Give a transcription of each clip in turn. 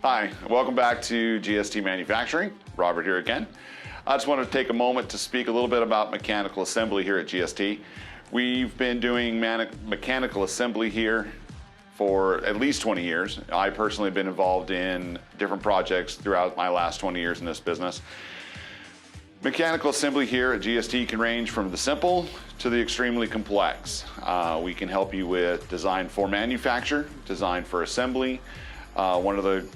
Hi, welcome back to GST Manufacturing. Robert here again. I just wanted to take a moment to speak a little bit about mechanical assembly here at GST. We've been doing mechanical assembly here for at least 20 years. I personally have been involved in different projects throughout my last 20 years in this business. Mechanical assembly here at GST can range from the simple to the extremely complex. We can help you with design for manufacture, design for assembly. One of the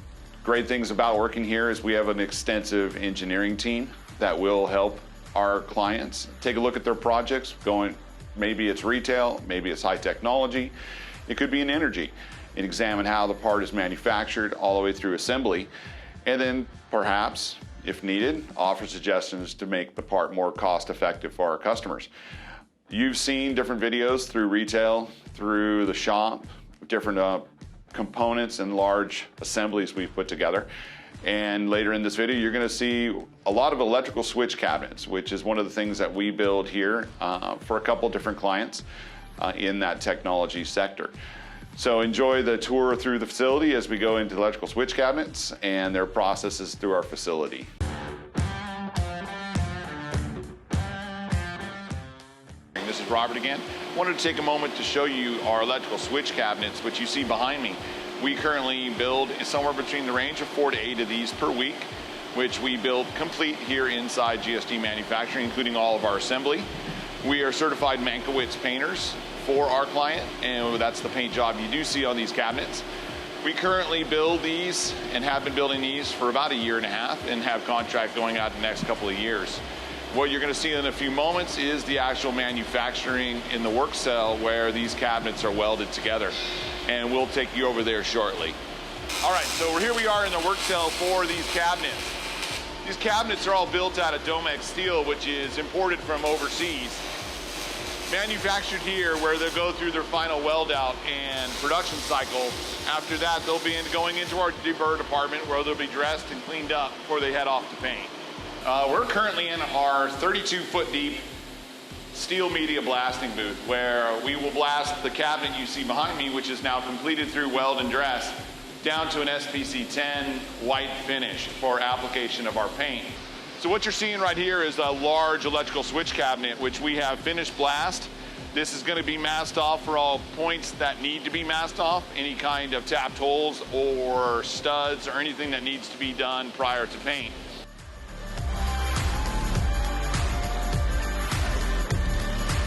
great things about working here is we have an extensive engineering team that will help our clients take a look at their projects maybe it's retail, maybe it's high technology, it could be in energy, and examine how the part is manufactured all the way through assembly, and then perhaps, if needed, offer suggestions to make the part more cost effective for our customers. You've seen different videos through retail, through the shop, different components and large assemblies we've put together. And later in this video, you're going to see a lot of electrical switch cabinets, which is one of the things that we build here for a couple different clients in that technology sector. So enjoy the tour through the facility as we go into electrical switch cabinets and their processes through our facility. This is Robert again. I wanted to take a moment to show you our electrical switch cabinets, which you see behind me. We currently build somewhere between the range of 4 to 8 of these per week, which we build complete here inside GST Manufacturing, including all of our assembly. We are certified Mankiewicz painters for our client, and that's the paint job you do see on these cabinets. We currently build these and have been building these for about 1.5 years and have contract going out the next couple of years. What you're going to see in a few moments is the actual manufacturing in the work cell where these cabinets are welded together, and we'll take you over there shortly. All right, so here we are in the work cell for these cabinets. These cabinets are all built out of Domex steel, which is imported from overseas. Manufactured here where they'll go through their final weld out and production cycle. After that, they'll be going into our deburr department where they'll be dressed and cleaned up before they head off to paint. We're currently in our 32-foot deep steel media blasting booth where we will blast the cabinet you see behind me, which is now completed through weld and dress, down to an SPC 10 white finish for application of our paint. So what you're seeing right here is a large electrical switch cabinet, which we have finished blast. This is going to be masked off for all points that need to be masked off, any kind of tapped holes or studs or anything that needs to be done prior to paint.